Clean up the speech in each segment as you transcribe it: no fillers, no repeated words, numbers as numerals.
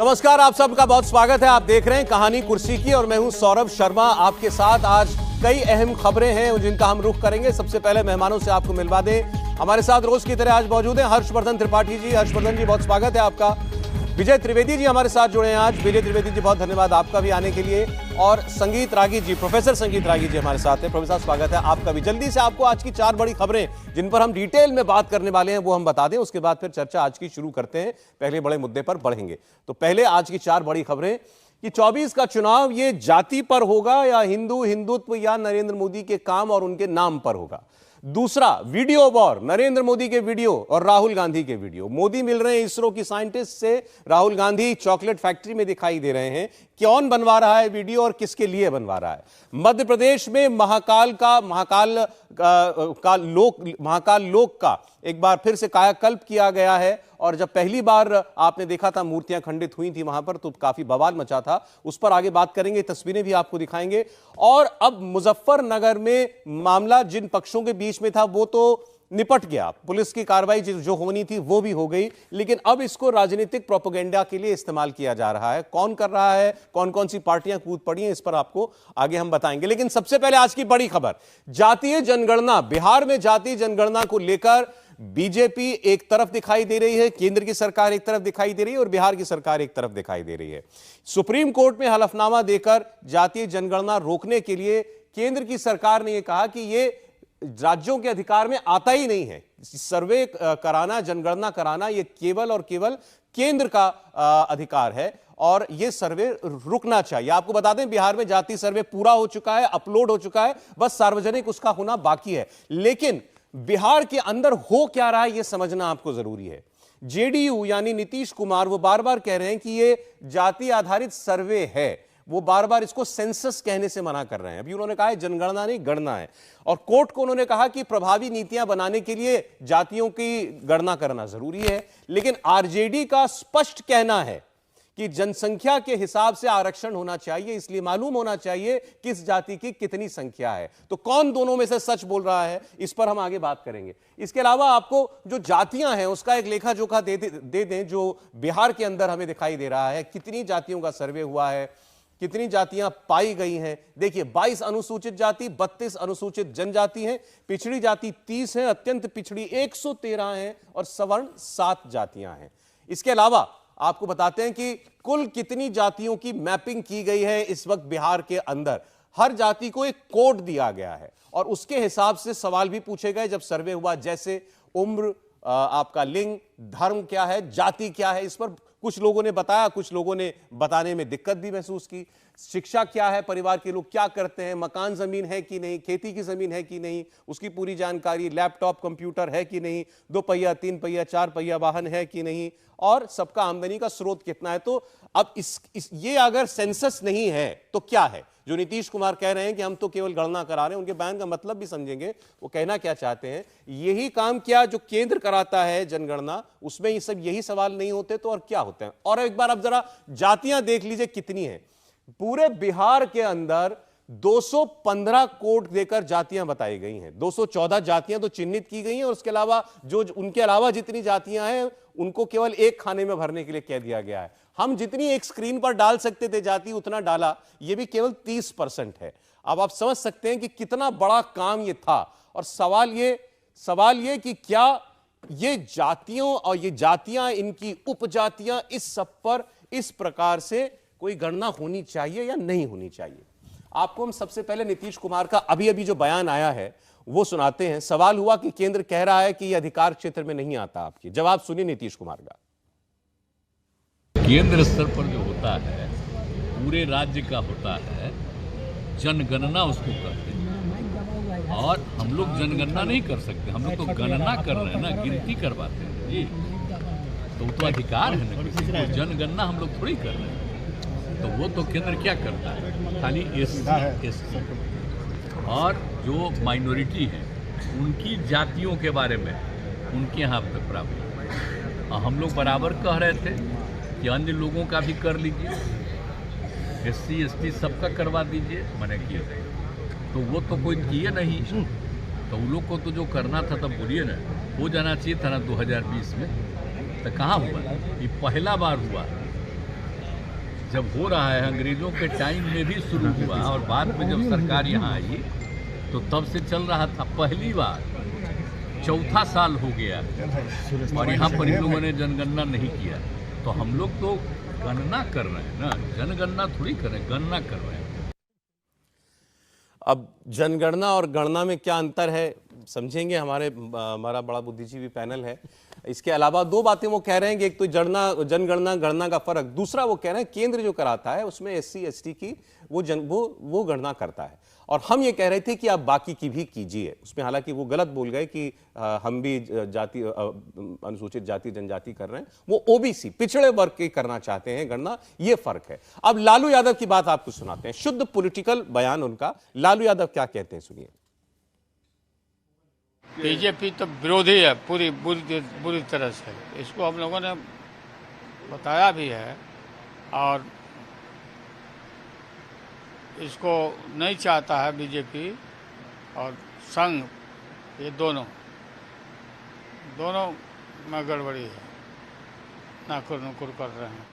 नमस्कार, आप सबका बहुत स्वागत है। आप देख रहे हैं कहानी कुर्सी की और मैं हूं सौरभ शर्मा आपके साथ। आज कई अहम खबरें हैं जिनका हम रुख करेंगे। सबसे पहले मेहमानों से आपको मिलवा दें। हमारे साथ रोज की तरह आज मौजूद हैं हर्षवर्धन त्रिपाठी जी। हर्षवर्धन जी, बहुत स्वागत है आपका। विजय त्रिवेदी जी हमारे साथ जुड़े हैं आज। विजय त्रिवेदी जी, बहुत धन्यवाद आपका भी आने के लिए। और संगीत रागी जी, प्रोफेसर संगीत रागी जी हमारे साथ हैं। प्रोफेसर, स्वागत है आपका भी। जल्दी से आपको आज की 4 बड़ी खबरें जिन पर हम डिटेल में बात करने वाले हैं वो हम बता दें, उसके बाद फिर चर्चा आज की शुरू करते हैं। पहले बड़े मुद्दे पर बढ़ेंगे। तो पहले आज की 4 बड़ी खबरें कि 24 का चुनाव ये जाति पर होगा या हिंदुत्व या नरेंद्र मोदी के काम और उनके नाम पर होगा। दूसरा, वीडियो वॉर, नरेंद्र मोदी के वीडियो और राहुल गांधी के वीडियो। मोदी मिल रहे हैं इसरो की साइंटिस्ट से, राहुल गांधी चॉकलेट फैक्ट्री में दिखाई दे रहे हैं। कौन बनवा रहा है वीडियो और किसके लिए बनवा रहा है? मध्य प्रदेश में महाकाल लोक का एक बार फिर से कायाकल्प किया गया है। और जब पहली बार आपने देखा था मूर्तियां खंडित हुई थी वहां पर, तो काफी बवाल मचा था। उस पर आगे बात करेंगे, तस्वीरें भी आपको दिखाएंगे। और अब मुजफ्फरनगर में मामला जिन पक्षों के बीच में था वो तो निपट गया। पुलिस की कार्रवाई जो होनी थी वो भी हो गई, लेकिन अब इसको राजनीतिक प्रोपेगेंडा के लिए इस्तेमाल किया जा रहा है। कौन कर रहा है, कौन कौन सी पार्टियां कूद पड़ी हैं, इस पर आपको आगे हम बताएंगे। लेकिन सबसे पहले आज की बड़ी खबर, जातीय जनगणना। बिहार में जातीय जनगणना को लेकर बीजेपी एक तरफ दिखाई दे रही है, केंद्र की सरकार एक तरफ दिखाई दे रही है और बिहार की सरकार एक तरफ दिखाई दे रही है। सुप्रीम कोर्ट में हलफनामा देकर जातीय जनगणना रोकने के लिए केंद्र की सरकार ने यह कहा कि यह राज्यों के अधिकार में आता ही नहीं है। सर्वे कराना, जनगणना कराना, यह केवल और केवल केंद्र का अधिकार है और यह सर्वे रुकना चाहिए। आपको बता दें, बिहार में जाति सर्वे पूरा हो चुका है, अपलोड हो चुका है, बस सार्वजनिक उसका होना बाकी है। लेकिन बिहार के अंदर हो क्या रहा है यह समझना आपको जरूरी है। जेडीयू यानी नीतीश कुमार वो बार बार कह रहे हैं कि यह जाति आधारित सर्वे है। वो बार बार इसको सेंसस कहने से मना कर रहे हैं। अभी उन्होंने कहा है जनगणना नहीं, गणना है। और कोर्ट को उन्होंने कहा कि प्रभावी नीतियां बनाने के लिए जातियों की गणना करना जरूरी है। लेकिन आरजेडी का स्पष्ट कहना है कि जनसंख्या के हिसाब से आरक्षण होना चाहिए, इसलिए मालूम होना चाहिए किस जाति की कितनी संख्या है। तो कौन दोनों में से सच बोल रहा है, इस पर हम आगे बात करेंगे। इसके अलावा आपको जो जातियां हैं उसका एक लेखा जोखा दे दें जो बिहार के अंदर हमें दिखाई दे रहा है। कितनी जातियों का सर्वे हुआ है, कितनी जातियां पाई गई हैं। देखिए, 22 अनुसूचित जाति, 32 अनुसूचित जनजाति हैं, पिछड़ी जाति 30 है, अत्यंत पिछड़ी 113 हैं और सवर्ण 7 जातियां हैं। इसके अलावा आपको बताते हैं कि कुल कितनी जातियों की मैपिंग की गई है इस वक्त बिहार के अंदर। हर जाति को एक कोड दिया गया है और उसके हिसाब से सवाल भी पूछे गए जब सर्वे हुआ, जैसे उम्र, आपका लिंग, धर्म क्या है, जाति क्या है। इस पर कुछ लोगों ने बताया, कुछ लोगों ने बताने में दिक्कत भी महसूस की। शिक्षा क्या है, परिवार के लोग क्या करते हैं, मकान जमीन है कि नहीं, खेती की जमीन है कि नहीं, उसकी पूरी जानकारी, लैपटॉप कंप्यूटर है कि नहीं, 2 पहिया 3 पहिया 4 पहिया वाहन है कि नहीं, और सबका आमदनी का स्रोत कितना है। तो अब ये अगर सेंसस नहीं है तो क्या है? जो नीतीश कुमार कह रहे हैं कि हम तो केवल गणना करा रहे हैं, उनके बयान का मतलब भी समझेंगे, वो कहना क्या चाहते हैं। यही काम क्या जो केंद्र कराता है जनगणना, उसमें ये सब यही सवाल नहीं होते तो और क्या होते हैं? और एक बार अब जरा जातियां देख लीजिए कितनी हैं। पूरे बिहार के अंदर 215 कोड देकर जातियां बताई गई हैं। 214 जातियां तो चिन्हित की गई हैं और उसके अलावा जो उनके अलावा जितनी जातियां हैं उनको केवल एक खाने में भरने के लिए कह दिया गया है। हम जितनी एक स्क्रीन पर डाल सकते थे जाति उतना डाला, यह भी केवल 30% है। अब आप समझ सकते हैं कि कितना बड़ा काम यह था। और सवाल ये कि क्या ये जातियों और ये जातियां, इनकी उपजातियां, इस सब पर इस प्रकार से कोई गणना होनी चाहिए या नहीं होनी चाहिए? आपको हम सबसे पहले नीतीश कुमार का अभी जो बयान आया है वो सुनाते हैं। सवाल हुआ कि केंद्र कह रहा है कि यह अधिकार क्षेत्र में नहीं आता। आपकी जवाब सुनिए नीतीश कुमार का। केंद्र स्तर पर जो होता है, पूरे राज्य का होता है, जनगणना उसको कहते हैं। और हम लोग जनगणना नहीं कर सकते, हम लोग तो गणना कर रहे हैं ना, गिनती करवाते हैं जी। तो अधिकार है ना किसी को, जनगणना हम लोग थोड़ी कर रहे हैं। तो वो तो केंद्र क्या करता है, खाली एससी और जो माइनॉरिटी है उनकी जातियों के बारे में उनके यहाँ पे बराबर। हम लोग बराबर कह रहे थे कि अन्य लोगों का भी कर लीजिए, एससी एसटी सबका करवा दीजिए, मैंने किए थे। तो वो तो कोई किए नहीं, तो उन लोग को तो जो करना था तब बोलिए ना, हो जाना चाहिए था ना 2020 में। तो कहाँ हुआ? ये पहला बार हुआ जब हो रहा है, अंग्रेजों के टाइम में भी शुरू हुआ और बाद में जब सरकार यहाँ आई तो तब से चल रहा था। पहली बार चौथा साल हो गया और यहाँ पर इन लोगों ने जनगणना नहीं किया। तो हम लोग तो गणना कर रहे हैं ना, जनगणना थोड़ी कर रहे हैं, गणना कर रहे हैं। अब जनगणना और गणना में क्या अंतर है समझेंगे, हमारा बड़ा बुद्धिजीवी पैनल है। इसके अलावा दो बातें वो कह रहे हैं कि एक तो जनगणना गणना का फर्क, दूसरा वो कह रहे हैं केंद्र जो कराता है उसमें SC ST की वो गणना करता है और हम ये कह रहे थे कि आप बाकी की भी कीजिए। उसमें हालांकि वो गलत बोल गए कि हम भी अनुसूचित जाति जनजाति कर रहे हैं, वो OBC पिछड़े वर्ग की करना चाहते हैं गणना, ये फर्क है। अब लालू यादव की बात आपको सुनाते हैं, शुद्ध पॉलिटिकल बयान उनका। लालू यादव क्या कहते हैं, सुनिए। बीजेपी तो विरोधी है बुरी तरह से, इसको हम लोगों ने बताया भी है और इसको नहीं चाहता है बीजेपी और संघ, ये दोनों में गड़बड़ी है, नाकुर नुकुर कर रहे हैं।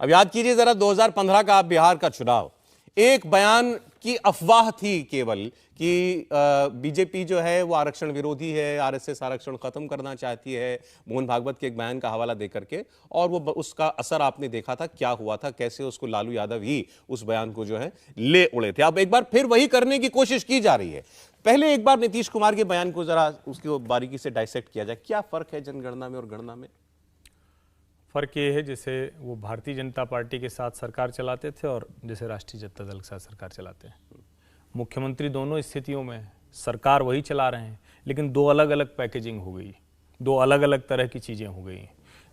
अब याद कीजिए जरा 2015 का बिहार का चुनाव, एक बयान की अफवाह थी केवल कि बीजेपी जो है वो आरक्षण विरोधी है, RSS आरक्षण खत्म करना चाहती है, मोहन भागवत के एक बयान का हवाला देकर के, और वो उसका असर आपने देखा था क्या हुआ था, कैसे उसको लालू यादव ही उस बयान को जो है ले उड़े थे। अब एक बार फिर वही करने की कोशिश की जा रही है। पहले एक बार नीतीश कुमार के बयान को जरा उसकी बारीकी से डाइसेक्ट किया जाए, क्या फर्क है जनगणना में और गणना में? फर्क ये है जैसे वो भारतीय जनता पार्टी के साथ सरकार चलाते थे और जैसे राष्ट्रीय जनता दल के साथ सरकार चलाते हैं। मुख्यमंत्री दोनों स्थितियों में सरकार वही चला रहे हैं, लेकिन दो अलग अलग पैकेजिंग हो गई, दो अलग अलग तरह की चीज़ें हो गई।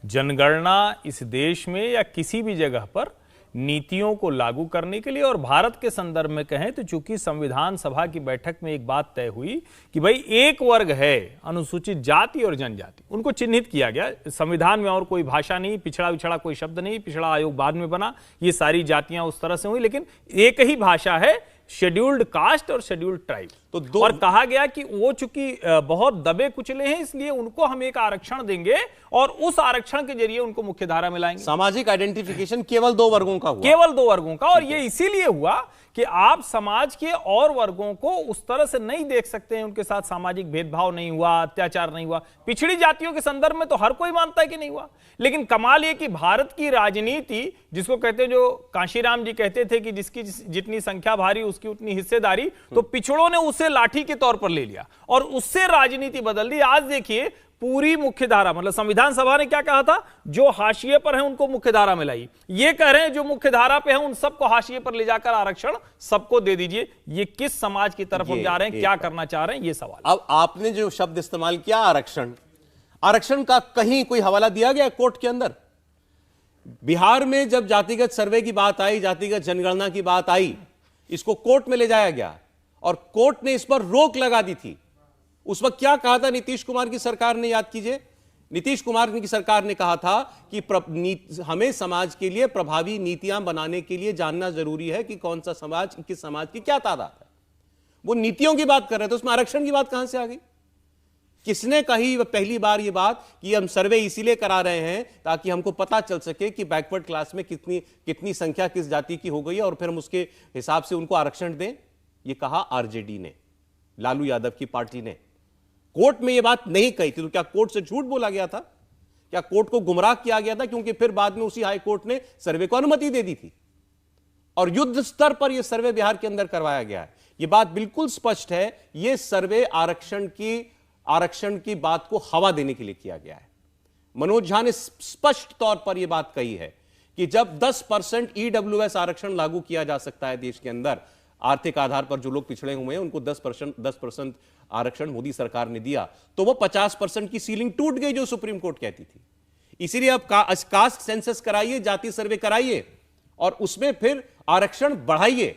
जनगणना इस देश में या किसी भी जगह पर नीतियों को लागू करने के लिए, और भारत के संदर्भ में कहें तो चूंकि संविधान सभा की बैठक में एक बात तय हुई कि भाई एक वर्ग है अनुसूचित जाति और जनजाति, उनको चिन्हित किया गया संविधान में, और कोई भाषा नहीं, पिछड़ा कोई शब्द नहीं, पिछड़ा आयोग बाद में बना, ये सारी जातियां उस तरह से हुई, लेकिन एक ही भाषा है, शेड्यूल्ड कास्ट और शेड्यूल्ड ट्राइब। तो और कहा गया कि वो चूंकि बहुत दबे कुचले हैं इसलिए उनको हम एक आरक्षण देंगे और उस आरक्षण के जरिए उनको मुख्यधारा में लाएंगे। सामाजिक आइडेंटिफिकेशन केवल दो वर्गों का हुआ, केवल दो वर्गों का, और ये इसीलिए हुआ कि आप समाज के और वर्गों को उस तरह से नहीं देख सकते हैं, उनके साथ सामाजिक भेदभाव नहीं हुआ, अत्याचार नहीं हुआ। पिछड़ी जातियों के संदर्भ में तो हर कोई मानता है कि नहीं हुआ, लेकिन कमाल ये कि भारत की राजनीति जिसको कहते हैं, जो कांशीराम जी कहते थे कि जिसकी जितनी संख्या भारी उसकी उतनी हिस्सेदारी, तो पिछड़ों ने उसे लाठी के तौर पर ले लिया और उससे राजनीति बदल दी। आज देखिए पूरी मुख्यधारा, मतलब संविधान सभा ने क्या कहा था, जो हाशिए पर हैं उनको मुख्यधारा में लाई। ये कह रहे हैं जो मुख्यधारा पे हैं उन सबको हाशिए पर ले जाकर आरक्षण सबको दे दीजिए। ये किस समाज की तरफ हम जा रहे हैं, क्या करना चाह रहे हैं, ये सवाल। अब आपने जो शब्द इस्तेमाल किया आरक्षण का कहीं कोई हवाला दिया गया कोर्ट के अंदर? बिहार में जब जातिगत सर्वे की बात आई, जातिगत जनगणना की बात आई, इसको कोर्ट में ले जाया गया और कोर्ट ने इस पर रोक लगा दी थी। उस वक्त क्या कहा था नीतीश कुमार की सरकार ने, याद कीजिए। नीतीश कुमार की सरकार ने कहा था कि हमें समाज के लिए प्रभावी नीतियां बनाने के लिए जानना जरूरी है कि कौन सा समाज, किस समाज की क्या तादाद है। वो नीतियों की बात कर रहे थे, उसमें आरक्षण की बात कहां से आ गई? किसने कही पहली बार ये बात कि हम सर्वे इसीलिए करा रहे हैं ताकि हमको पता चल सके कि बैकवर्ड क्लास में कितनी संख्या किस जाति की हो गई है और फिर हम उसके हिसाब से उनको आरक्षण दें? ये कहा आरजेडी ने, लालू यादव की पार्टी ने। कोर्ट में यह बात नहीं कही थी, तो क्या कोर्ट से झूठ बोला गया था? क्या कोर्ट को गुमराह किया गया था? क्योंकि फिर बाद में उसी हाई कोर्ट ने सर्वे को अनुमति दे दी थी और युद्ध स्तर पर यह सर्वे बिहार के अंदर करवाया गया है। यह बात बिल्कुल स्पष्ट है, यह सर्वे आरक्षण की बात को हवा देने के लिए किया गया है। मनोज झा ने स्पष्ट तौर पर यह बात कही है कि जब 10% EWS आरक्षण लागू किया जा सकता है देश के अंदर, आर्थिक आधार पर जो लोग पिछड़े हुए हैं उनको 10% आरक्षण मोदी सरकार ने दिया, तो वो 50% की सीलिंग टूट गई जो सुप्रीम कोर्ट कहती थी। इसीलिए अब कास्ट सेंसस कराइए, जाति सर्वे कराइए और उसमें फिर आरक्षण बढ़ाइए।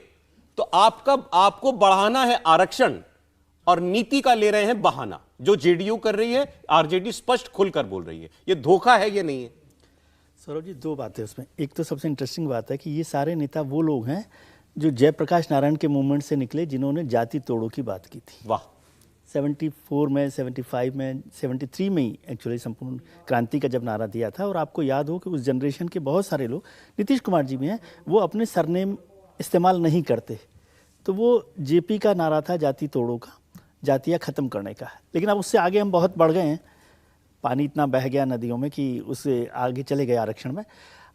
तो आपको बढ़ाना है आरक्षण और नीति का ले रहे हैं बहाना, जो जेडीयू कर रही है, आरजेडी स्पष्ट खुलकर बोल रही है। ये धोखा है, ये नहीं है। सौरभ जी, दो बातें उसमें। एक तो सबसे इंटरेस्टिंग बात है कि ये सारे नेता वो लोग हैं जो जयप्रकाश नारायण के मूवमेंट से निकले, जिन्होंने जाति तोड़ों की बात की थी। वाह, 74 में, 75 में, 73 में ही एक्चुअली संपूर्ण क्रांति का जब नारा दिया था। और आपको याद हो कि उस जनरेशन के बहुत सारे लोग, नीतीश कुमार जी भी हैं, वो अपने सरनेम इस्तेमाल नहीं करते। तो वो जेपी का नारा था, जाति तोड़ो का, जातियाँ ख़त्म करने का। लेकिन अब उससे आगे हम बहुत बढ़ गए हैं, पानी इतना बह गया नदियों में कि उससे आगे चले गए आरक्षण में।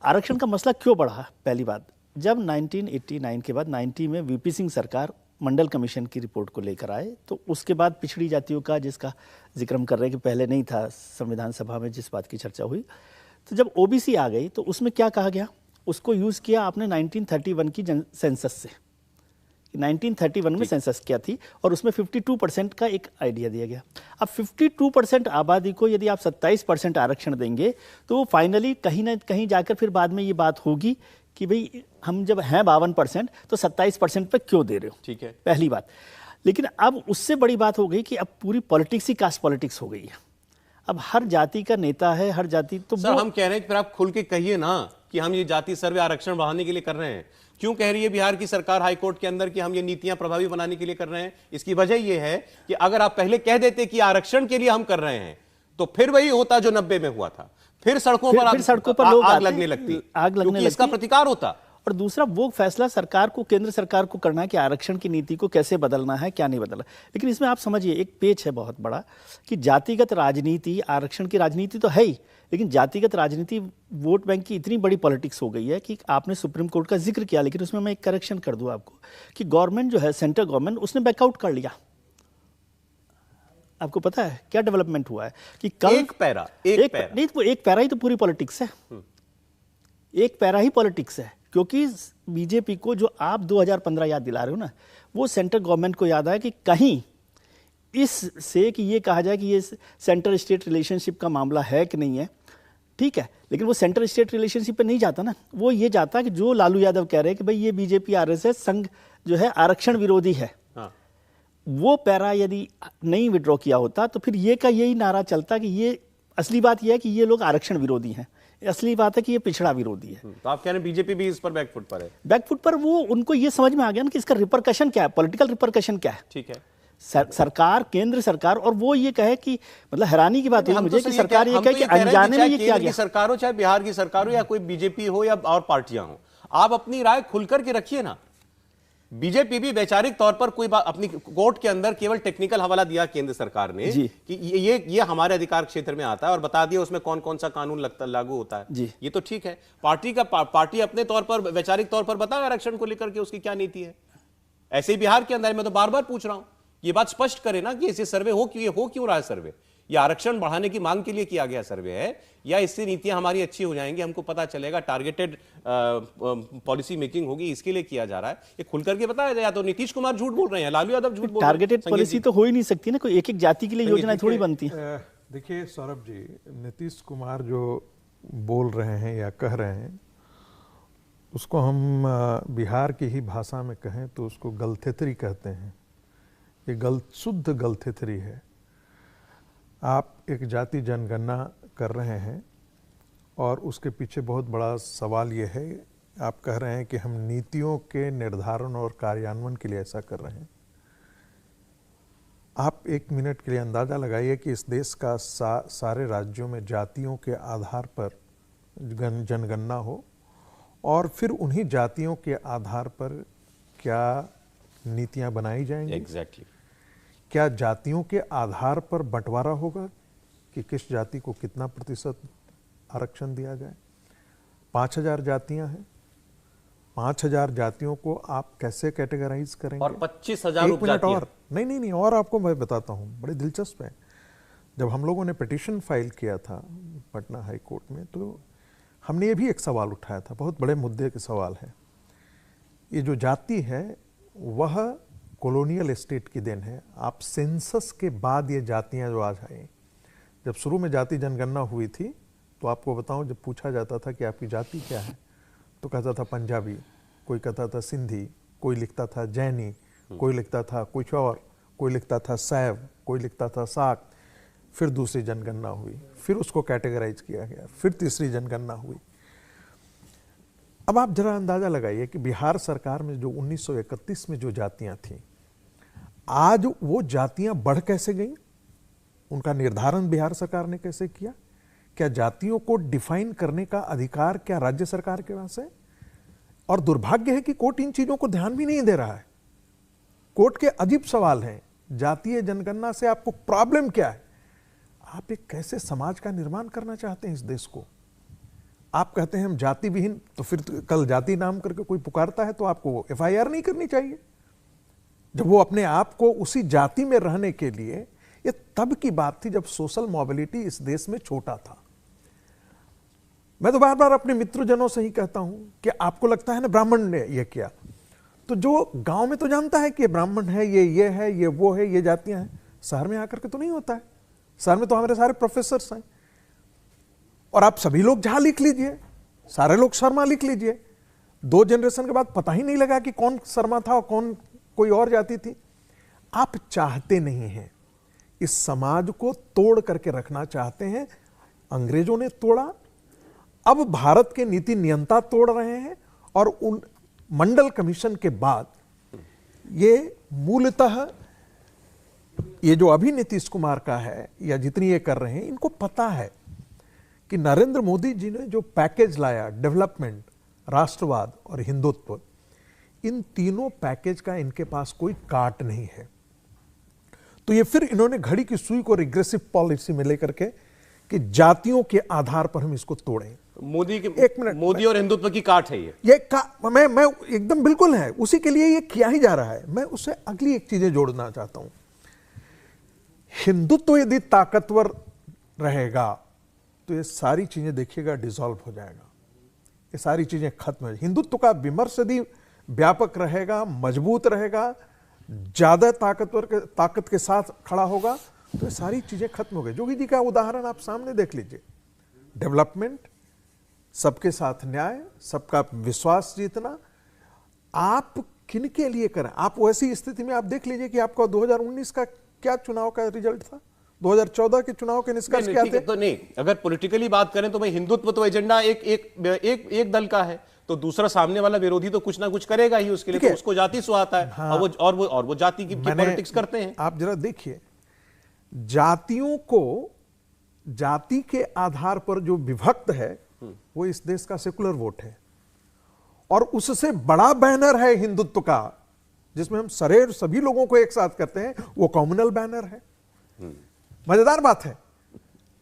आरक्षण का मसला क्यों बढ़ा? पहली बात, जब 1989 के बाद 90 में वीपी सिंह सरकार मंडल कमीशन की रिपोर्ट को लेकर आए, तो उसके बाद पिछड़ी जातियों का, जिसका जिक्र हम कर रहे हैं कि पहले नहीं था संविधान सभा में जिस बात की चर्चा हुई, तो जब ओबीसी आ गई तो उसमें क्या कहा गया, उसको यूज़ किया आपने 1931 की सेंसस से। 1931 में सेंसस क्या थी और उसमें 52% का एक आइडिया दिया गया। अब 52% आबादी को यदि आप 27% आरक्षण देंगे तो वो फाइनली कहीं ना कहीं जाकर फिर बाद में ये बात होगी कि भाई हम जब हैं 52% तो 27% पे क्यों दे रहे हो। ठीक है, पहली बात। लेकिन अब उससे बड़ी बात हो गई कि अब पूरी पॉलिटिक्स ही कास्ट पॉलिटिक्स हो गई है। अब हर जाति का नेता है, हर जाति, तो सर हम कह रहे हैं कि फिर आप खुल के कहिए ना कि हम ये जाति सर्वे आरक्षण बढ़ाने के लिए कर रहे हैं। क्यों कह रही है बिहार की सरकार हाईकोर्ट के अंदर कि हम ये नीतियां प्रभावी बनाने के लिए कर रहे हैं? इसकी वजह यह है कि अगर आप पहले कह देते कि आरक्षण के लिए हम कर रहे हैं तो फिर वही होता जो 90 में हुआ था, फिर सड़कों पर लोग आग लगने लगती, आग लगने लगती, इसका प्रतिकार होता। और दूसरा, वो फैसला सरकार को, केंद्र सरकार को करना है कि आरक्षण की नीति को कैसे बदलना है, क्या नहीं बदलना। लेकिन इसमें आप समझिए एक पेच है बहुत बड़ा कि जातिगत राजनीति, आरक्षण की राजनीति तो है ही, लेकिन जातिगत राजनीति वोट बैंक की इतनी बड़ी पॉलिटिक्स हो गई है कि आपने सुप्रीम कोर्ट का जिक्र किया, लेकिन उसमें मैं एक करेक्शन कर दूं आपको कि गवर्नमेंट जो है, सेंट्रल गवर्नमेंट, उसने बैकआउट कर लिया। आपको पता है क्या डेवलपमेंट हुआ है कि कल एक पैरा नहीं, तो एक पैरा ही तो पूरी पॉलिटिक्स है। एक पैरा ही पॉलिटिक्स है, क्योंकि बीजेपी को जो आप 2015 याद दिला रहे हो ना, वो सेंट्रल गवर्नमेंट को याद है कि कहीं इससे कि ये कहा जाए कि ये सेंटर स्टेट रिलेशनशिप का मामला है कि नहीं है, ठीक है, लेकिन वो सेंटर स्टेट रिलेशनशिप पे नहीं जाता ना। वो ये जाता कि जो लालू यादव कह रहे हैं कि भाई ये बीजेपी आरएसएस संघ जो है आरक्षण विरोधी है, वो पैरा यदि नहीं विड्रॉ किया होता तो फिर ये का यही नारा चलता कि ये, असली बात यह है कि ये लोग आरक्षण विरोधी हैं, असली बात है कि ये पिछड़ा विरोधी है। तो आप कह रहे हैं बीजेपी भी इस पर बैकफुट पर है? बैकफुट पर वो, उनको ये समझ में आ गया ना कि इसका रिपरकशन क्या है, पॉलिटिकल रिपरकशन क्या है। ठीक है, सरकार, केंद्र सरकार, और वो ये कहे कि मतलब हैरानी की बात हुई मुझे कि सरकार ये कहे कि अनजाने में ये किया गया। सरकार हो, चाहे बिहार की सरकार हो या कोई बीजेपी हो या और पार्टियां हो, आप अपनी राय खुलकर के रखिए ना। बीजेपी भी वैचारिक तौर पर कोई बात, अपनी कोर्ट के अंदर केवल टेक्निकल हवाला दिया केंद्र सरकार ने कि ये हमारे अधिकार क्षेत्र में आता है और बता दिया उसमें कौन कौन सा कानून लागू होता है। ये तो ठीक है, पार्टी अपने तौर पर, वैचारिक तौर पर बताए आरक्षण को लेकर के उसकी क्या नीति है। ऐसे ही बिहार के अंदर, मैं तो बार बार पूछ रहा हूं, ये बात स्पष्ट करे ना कि इसे सर्वे हो क्यों रहा है सर्वे? ये आरक्षण बढ़ाने की मांग के लिए किया गया सर्वे है या इससे नीतियां हमारी अच्छी हो जाएंगी, हमको पता चलेगा, टारगेटेड पॉलिसी मेकिंग होगी, इसके लिए किया जा रहा है? ये खुल करके बताया जाए। या तो नीतीश कुमार झूठ बोल रहे हैं, लालू यादव झूठ बोल रहे हैं। टारगेटेड पॉलिसी तो हो ही नहीं सकती ना, कोई एक एक जाति के लिए योजना थोड़ी बनती है। देखिए सौरभ जी, नीतीश कुमार जो बोल रहे हैं या कह रहे हैं, उसको हम बिहार की ही भाषा में कहें तो उसको गलथेथरी कहते हैं। ये शुद्ध गलथेथरी है। आप एक जाति जनगणना कर रहे हैं और उसके पीछे बहुत बड़ा सवाल ये है, आप कह रहे हैं कि हम नीतियों के निर्धारण और कार्यान्वयन के लिए ऐसा कर रहे हैं। आप एक मिनट के लिए अंदाज़ा लगाइए कि इस देश का सारे राज्यों में जातियों के आधार पर जनगणना हो और फिर उन्हीं जातियों के आधार पर क्या नीतियां बनाई जाएंगी। एग्जैक्टली। क्या जातियों के आधार पर बंटवारा होगा कि किस जाति को कितना प्रतिशत आरक्षण दिया जाए? 5000 जातियां हैं, 5000 जातियों को आप कैसे कैटेगराइज करेंगे? और 25,000 उपजातियां। और नहीं, और आपको मैं बताता हूं, बड़े दिलचस्प है। जब हम लोगों ने पिटीशन फाइल किया था पटना हाई कोर्ट में, तो हमने ये भी एक सवाल उठाया था, बहुत बड़े मुद्दे के सवाल है। ये जो जाति है वह कॉलोनियल स्टेट की देन है। आप सेंसस के बाद ये जातियां जो आज आई, जब शुरू में जाति जनगणना हुई थी तो आपको बताऊं, जब पूछा जाता था कि आपकी जाति क्या है तो कहता था पंजाबी, कोई कहता था सिंधी, कोई लिखता था जैनी, कोई लिखता था कुछ और, कोई लिखता था सैव, कोई लिखता था साक। फिर दूसरी जनगणना हुई, फिर उसको कैटेगराइज किया गया, फिर तीसरी जनगणना हुई। अब आप जरा अंदाजा लगाइए कि बिहार सरकार में जो 1931 में जो जातियां थीं, आज वो जातियां बढ़ कैसे गई, उनका निर्धारण बिहार सरकार ने कैसे किया? क्या जातियों को डिफाइन करने का अधिकार क्या राज्य सरकार के पास है? और दुर्भाग्य है कि कोर्ट इन चीजों को ध्यान भी नहीं दे रहा है। कोर्ट के अजीब सवाल हैं, जातीय जनगणना से आपको प्रॉब्लम क्या है? आप एक कैसे समाज का निर्माण करना चाहते हैं इस देश को? आप कहते हैं हम जाति विहीन, तो फिर कल जाति नाम करके कोई पुकारता है तो आपको FIR नहीं करनी चाहिए। जब वो अपने आप को उसी जाति में रहने के लिए, ये तब की बात थी जब सोशल मोबिलिटी इस देश में छोटा था। मैं तो बार बार अपने मित्रजनों से ही कहता हूं कि आपको लगता है ना ब्राह्मण ने ये किया, तो जो गांव में तो जानता है कि ये ब्राह्मण है, ये है, ये वो है, ये जातियां हैं। शहर में आकर के तो नहीं होता है। शहर में तो हमारे सारे प्रोफेसर्स हैं, और आप सभी लोग झा लिख लीजिए, सारे लोग शर्मा लिख लीजिए। 2 जनरेशन के बाद पता ही नहीं लगा कि कौन शर्मा था और कौन कोई और जाति थी। आप चाहते नहीं हैं, इस समाज को तोड़ करके रखना चाहते हैं। अंग्रेजों ने तोड़ा, अब भारत के नीति नियंता तोड़ रहे हैं, और उन मंडल कमीशन के बाद ये मूलतः ये जो अभी नीतीश कुमार का है या जितनी ये कर रहे हैं, इनको पता है कि नरेंद्र मोदी जी ने जो पैकेज लाया, डेवलपमेंट, राष्ट्रवाद और हिंदुत्व, इन तीनों पैकेज का इनके पास कोई काट नहीं है। तो ये फिर इन्होंने घड़ी की सुई को रिग्रेसिव पॉलिसी में लेकर के कि जातियों के आधार पर हम इसको तोड़ें। मोदी के एक मिनट, मोदी और हिंदुत्व की काट है मैं एकदम बिल्कुल है, उसी के लिए ये किया ही जा रहा है। मैं उससे अगली एक चीजें जोड़ना चाहता हूं। हिंदुत्व यदि ताकतवर रहेगा तो ये सारी चीजें देखिएगा डिसॉल्व हो जाएगा, ये सारी चीजें खत्म है। हिंदुत्व का विमर्श यदि व्यापक रहेगा, मजबूत रहेगा, ज्यादा ताकत के साथ खड़ा होगा, तो ये सारी चीजें खत्म हो गई। जोगी जी का उदाहरण आप सामने देख लीजिए। डेवलपमेंट, सबके साथ न्याय, सबका विश्वास जीतना, आप किन के लिए करें? आप वैसी स्थिति में आप देख लीजिए कि आपका 2019 का क्या चुनाव का रिजल्ट था, 2014 के चुनाव के निष्कर्ष क्या थे? तो नहीं, अगर पॉलिटिकली बात करें तो भाई हिंदुत्व तो एजेंडा एक दल का है, तो दूसरा सामने वाला विरोधी तो कुछ ना कुछ करेगा ही उसके लिए, तो उसको जाति सुहाता है। हाँ, और वो जाति की पॉलिटिक्स करते हैं। आप जरा देखिए, जातियों को जाति के आधार पर जो विभक्त है वो इस देश का सेकुलर वोट है, और उससे बड़ा बैनर है हिंदुत्व का जिसमें हम सभी लोगों को एक साथ करते हैं, वो कम्युनल बैनर है। मजेदार बात है,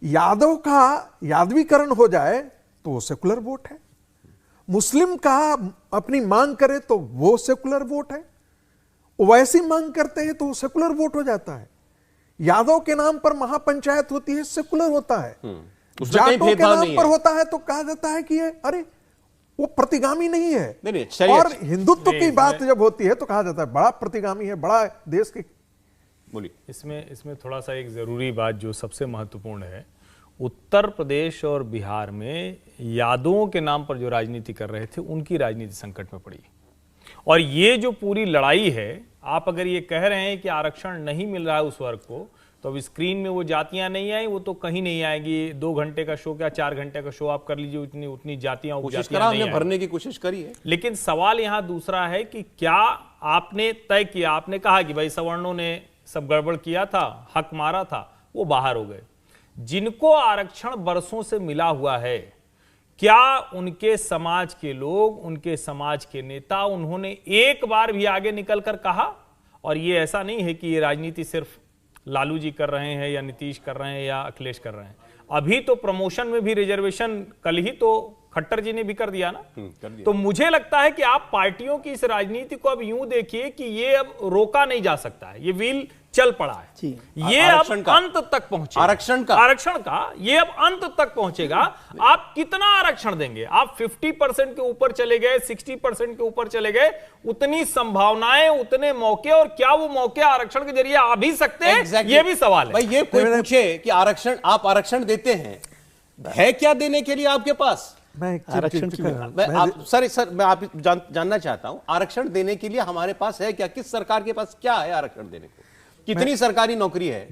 यादव का यादवीकरण हो जाए तो वो सेकुलर वोट है, मुस्लिम का अपनी मांग करे तो वो सेकुलर वोट है, वैसी मांग करते हैं तो वो सेकुलर वोट हो जाता है। यादव के नाम पर महापंचायत होती है, सेकुलर होता है। जाटों के नाम पर होता है तो कहा जाता है कि ये अरे वो प्रतिगामी नहीं है। नहीं, और हिंदुत्व की बात जब होती है तो कहा जाता है बड़ा प्रतिगामी है, बड़ा देश के। बोलिए। इसमें थोड़ा सा एक जरूरी बात जो सबसे महत्वपूर्ण है, उत्तर प्रदेश और बिहार में यादवों के नाम पर जो राजनीति कर रहे थे उनकी राजनीति संकट में पड़ी। और ये जो पूरी लड़ाई है, आप अगर ये कह रहे हैं कि आरक्षण नहीं मिल रहा है उस वर्ग को, तो अब स्क्रीन में वो जातियां नहीं आई, वो तो कहीं नहीं आएगी। 2 घंटे का शो क्या 4 घंटे का शो आप कर लीजिए, उतनी जातियां नहीं भरने की कोशिश करी है। लेकिन सवाल यहां दूसरा है कि क्या आपने तय किया, आपने कहा कि भाई सवर्णों ने सब गड़बड़ किया था, हक मारा था, वो बाहर हो गए। जिनको आरक्षण बरसों से मिला हुआ है, क्या उनके समाज के लोग, उनके समाज के नेता, उन्होंने एक बार भी आगे निकलकर कहा? और ये ऐसा नहीं है कि ये राजनीति सिर्फ लालू जी कर रहे हैं या नीतीश कर रहे हैं या अखिलेश कर रहे हैं। अभी तो प्रमोशन में भी रिजर्वेशन कल ही तो खट्टर जी ने भी कर दिया ना। तो मुझे लगता है कि आप पार्टियों की इस राजनीति को अब यूं देखिए कि ये अब रोका नहीं जा सकता है, ये व्हील चल पड़ा है, ये अब अंत तक पहुंचे। आरक्षण का ये अब अंत तक पहुंचेगा। आप कितना आरक्षण देंगे? आप 50% के ऊपर चले गए, 60% के ऊपर चले गए, उतनी संभावनाएं, उतने मौके, और क्या वो मौके आरक्षण के जरिए आ भी सकते हैं? ये भी सवाल है। भाई ये कोई पूछे कि आप आरक्षण देते हैं, है क्या देने के लिए आपके पास? आरक्षण सर मैं आप जानना चाहता हूं, आरक्षण देने के लिए हमारे पास है क्या? किस सरकार के पास क्या है आरक्षण देने को? कितनी सरकारी नौकरी है?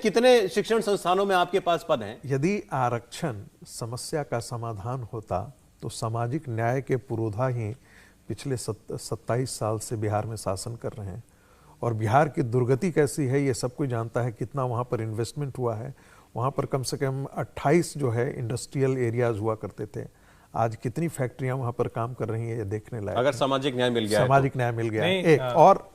कितने शिक्षण संस्थानों में आपके पास पद हैं? यदि आरक्षण समस्या का समाधान होता तो सामाजिक न्याय के पुरोधा ही पिछले 27 साल से बिहार में शासन कर रहे हैं, और बिहार की दुर्गति कैसी है ये सब कोई जानता है, कितना वहाँ पर इन्वेस्टमेंट हुआ है। वहाँ पर कम से कम 28 जो है इंडस्ट्रियल एरियाज हुआ करते थे, आज कितनी फैक्ट्रियां वहाँ पर काम कर रही हैं ये देखने लायक। अगर सामाजिक न्याय मिल गया, सामाजिक न्याय मिल गया नहीं, एक और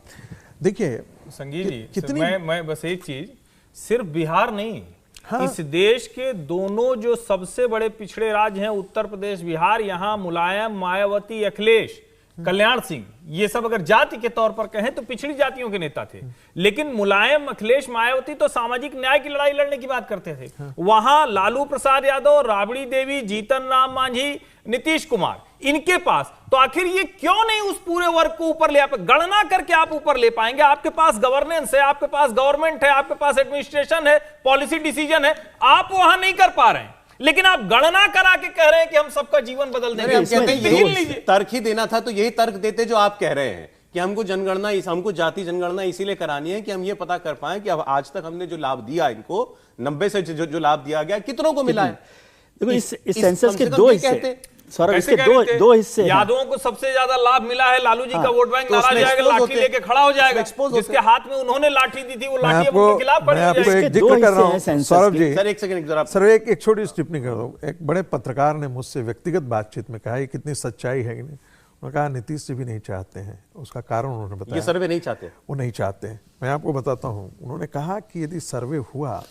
देखिए संगीत जी, कितनी मैं बस एक चीज, सिर्फ बिहार नहीं, हाँ। इस देश के दोनों जो सबसे बड़े पिछड़े राज्य हैं, उत्तर प्रदेश बिहार, यहाँ मुलायम, मायावती, अखिलेश, कल्याण सिंह, ये सब अगर जाति के तौर पर कहें तो पिछड़ी जातियों के नेता थे। लेकिन मुलायम, अखिलेश, मायावती तो सामाजिक न्याय की लड़ाई लड़ने की बात करते थे। वहां लालू प्रसाद यादव, राबड़ी देवी, जीतन राम मांझी, नीतीश कुमार, इनके पास तो आखिर ये क्यों नहीं उस पूरे वर्ग को ऊपर ले आप गणना करके आप ऊपर ले पाएंगे? आपके पास गवर्नेंस है, आपके पास गवर्नमेंट है, आपके पास एडमिनिस्ट्रेशन है, पॉलिसी डिसीजन है, आप वहां नहीं कर पा रहे हैं, लेकिन आप गणना करा के कह रहे हैं कि हम सबका जीवन बदल देंगे। हम कहते हैं तर्क ही देना था तो यही तर्क देते जो आप कह रहे हैं कि हमको जनगणना, हमको जाति जनगणना इसीलिए करानी है कि हम ये पता कर पाए कि अब आज तक हमने जो लाभ दिया इनको 90 से जो लाभ दिया गया कितनों को मिला है। देखो इस सेंसस के दो हिस्से, सौरभ, इसके दो हिस्से हैं। यादवों को सबसे ज्यादा लाभ मिला है, लालू जी का वोट बैंक नाराज जाएगा, लाठी लेके खड़ा हो जाएगा, जिसके हाथ में उन्होंने लाठी दी थी वो लाठी अब उनके खिलाफ खड़ी हो जाएगी। एक जिक्र कर रहा हूं सौरभ जी, सर एक सेकंड जरा, सर एक छोटी टिप्पणी कर दो। एक बड़े पत्रकार ने मुझसे व्यक्तिगत बातचीत में कहा, ये कितनी सच्चाई है कि नहीं, उन्होंने कहा नीतीश जी भी नहीं चाहते हैं, उसका कारण उन्होंने बताया, ये सर्वे नहीं चाहते, वो नहीं चाहते हैं। मैं आपको बताता हूँ, उन्होंने कहा कि यदि सर्वे हुआ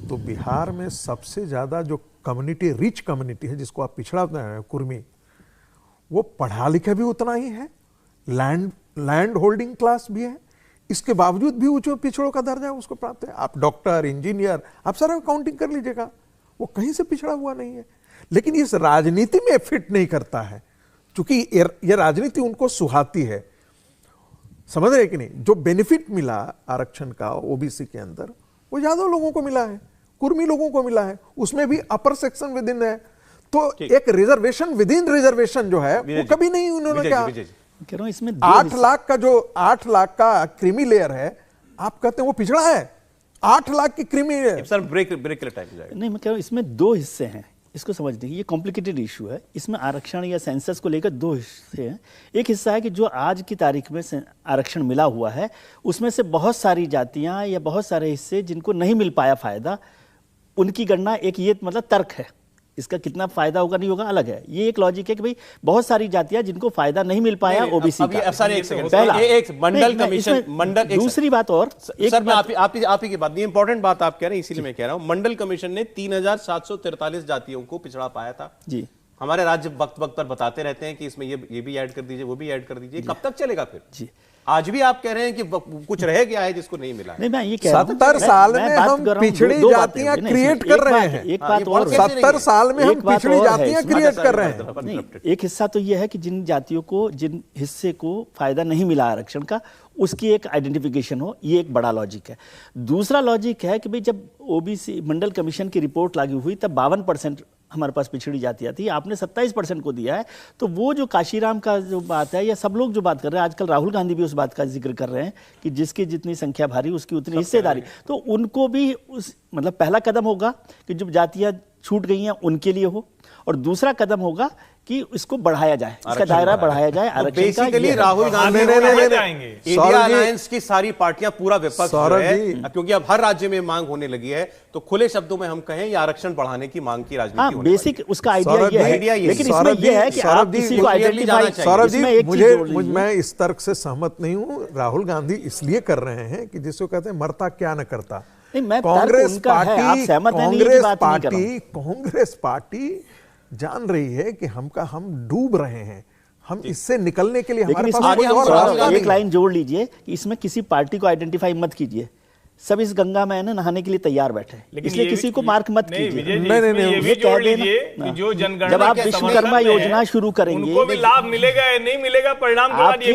तो बिहार में सबसे ज्यादा जो कम्युनिटी, रिच कम्युनिटी है, जिसको आप पिछड़ा कुर्मी, वो पढ़ा लिखा भी उतना ही है, लैंड होल्डिंग क्लास भी है, इसके बावजूद भी ऊंचे पिछड़ों का दर्जा उसको प्राप्त है। आप डॉक्टर, इंजीनियर, आप सारा काउंटिंग कर लीजिएगा, वो कहीं से पिछड़ा हुआ नहीं है। लेकिन इस राजनीति में फिट नहीं करता है, क्योंकि ये राजनीति उनको सुहाती है, समझ रहे कि नहीं। जो बेनिफिट मिला आरक्षण का ओबीसी के अंदर, वो यादव लोगों को मिला है, कुर्मी लोगों को मिला है, उसमें भी अपर सेक्शन विद इन है। तो एक रिजर्वेशन विद इन रिजर्वेशन जो है वो कभी नहीं उन्होंने क्या कह रहा हूं, इसमें 8 लाख का जो 8 लाख का क्रीमी लेयर है, आप कहते हैं वो पिछड़ा है, 8 लाख की creamy layer. Sir break time जाएगा। नहीं, मैं कह रहा हूं इसमें दो हिस्से हैं, इसको समझने की, ये कॉम्प्लिकेटेड इशू है। इसमें आरक्षण या सेंसस को लेकर दो हिस्से हैं। एक हिस्सा है कि जो आज की तारीख में आरक्षण मिला हुआ है, उसमें से बहुत सारी जातियां या बहुत सारे हिस्से जिनको नहीं मिल पाया फायदा, उनकी गणना, एक ये मतलब तर्क है, इसका कितना फायदा होगा नहीं होगा अलग है। ये एक लॉजिक है कि भाई बहुत सारी जातियां जिनको फायदा नहीं मिल पाया ओबीसी का। सर एक सेकंड, पहला एक मंडल कमीशन, मंडल, दूसरी बात और सर मैं आप ही की बात, इंपॉर्टेंट बात आप कह रहे हैं, इसीलिए मैं कह रहा हूं, मंडल कमीशन ने 3743 जातियों को पिछड़ा पाया था जी। हमारे राज्य वक्त वक्त पर बताते रहते हैं कि इसमें ये भी ऐड कर दीजिए, वो भी ऐड कर दीजिए, कब तक चलेगा फिर जी? आज भी आप कह रहे हैं कि कुछ रह गया है जिसको नहीं मिला है। नहीं, मैं ये कह रहा हूं 70 साल में हम पिछड़ी जातियां क्रिएट कर रहे हैं। एक बात और, 70 साल में हम पिछड़ी जातियां क्रिएट कर रहे हैं। नहीं, एक हिस्सा तो ये है कि जिन जातियों को, जिन हिस्से को फायदा नहीं मिला आरक्षण का, उसकी एक आइडेंटिफिकेशन हो, ये एक बड़ा लॉजिक है। दूसरा लॉजिक है कि भाई जब ओबीसी मंडल कमीशन की रिपोर्ट लागू हुई तब 52% हमारे पास पिछड़ी जातियां थी, आपने 27% को दिया है। तो वो जो काशीराम का जो बात है, या सब लोग जो बात कर रहे हैं, आजकल राहुल गांधी भी उस बात का जिक्र कर रहे हैं कि जिसकी जितनी संख्या भारी उसकी उतनी हिस्सेदारी, तो उनको भी उस मतलब पहला कदम होगा कि जो जातियां छूट गई हैं उनके लिए हो, और दूसरा कदम होगा कि इसको बढ़ाया जाए, इसका दायरा बढ़ाया जाए आरक्षण का। Basically Rahul Gandhi India alliance की सारी पार्टियां पूरा विपक्ष है, क्योंकि अब हर राज्य में मांग होने लगी है। तो खुले शब्दों में हम कहें ये आरक्षण बढ़ाने की मांग की राजनीति होने बेसिक उसका आइडिया ये है, लेकिन इसमें ये है कि आप किसी को आइडेंटिफाई, सौरभ जी मैं इस तर्क से सहमत नहीं हूं। राहुल गांधी इसलिए कर रहे हैं कि जिसको कहते हैं मरता क्या न करता। कांग्रेस पार्टी जान रही है कि हम डूब रहे हैं, हम इससे निकलने के लिए हमारे पास एक लाइन जोड़ लीजिए कि इसमें किसी पार्टी को आइडेंटिफाई मत कीजिए, सब इस गंगा में है ना नहाने के लिए तैयार बैठे, इसलिए किसी को मार्क मत कीजिए। नहीं, ये कह देना जो जनगणना जब आप विश्वकर्मा योजना शुरू करेंगे, उनको भी लाभ मिलेगा या नहीं मिलेगा, परिणाम आपकी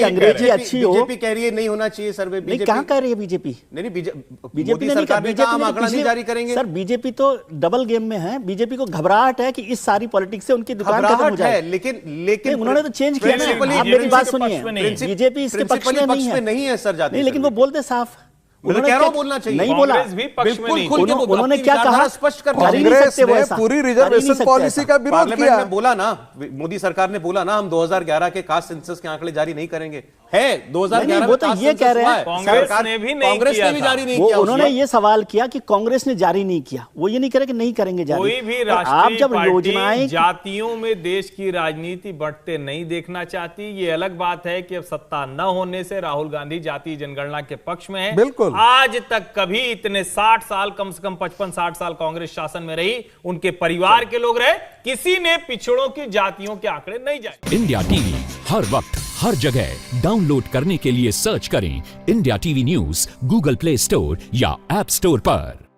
अंग्रेजी अच्छी हो। बीजेपी कह रही है नहीं होना चाहिए सर्वे, नहीं कहां कह रही है बीजेपी? नहीं, बीजेपी ने नहीं जारी करेंगे। सर बीजेपी तो डबल गेम में है, बीजेपी को घबराहट है कि इस सारी पॉलिटिक्स से उनकी दुकान खत्म हो जाए। लेकिन उन्होंने तो चेंज किया ना, आप मेरी बात सुनिए, बीजेपी इसके पक्ष में नहीं है, नहीं है सर, नहीं, लेकिन वो बोलते साफ मैं कह रहा हूं बोलना चाहिए। नहीं बोला। कांग्रेस भी पक्ष में बिल्कुल नहीं। खुल के उन्होंने अपनी क्या विचारधारा कहा? स्पष्ट कर कर ही नहीं कांग्रेस सकते वो ने ऐसा। पूरी कर ही नहीं रिजर्वेशन सकते पॉलिसी ऐसा। का विरोध पार्लियामेंट किया। में बोला ना, मोदी सरकार ने बोला ना हम 2011 के कास्ट सेंसस के आंकड़े जारी नहीं करेंगे। है 2011 नहीं, वो में तो कास्ट ये सेंसस कह रहे हुआ हैं, है। कांग्रेस सरकार ने भी नहीं कांग्रेस किया ने भी था। जारी नहीं वो किया। उन्होंने ये सवाल किया कि कांग्रेस ने जारी नहीं किया, वो ये नहीं कह रहे कि नहीं करेंगे जारी। कोई भी और आप राष्ट्रीय जब पार्टी योजनाएं जातियों में देश की राजनीति बढ़ते नहीं देखना चाहती। ये अलग बात है कि अब सत्ता न होने से राहुल गांधी जातीय जनगणना के पक्ष में है। बिल्कुल। आज तक कभी इतने 60 साल, कम से कम 55-60 साल कांग्रेस शासन में रही, उनके परिवार के लोग रहे, किसी ने पिछड़ों की जातियों के आंकड़े नहीं जाए। इंडिया टीवी हर वक्त हर जगह डाउनलोड करने के लिए सर्च करें India TV news Google play store या ऐप स्टोर पर।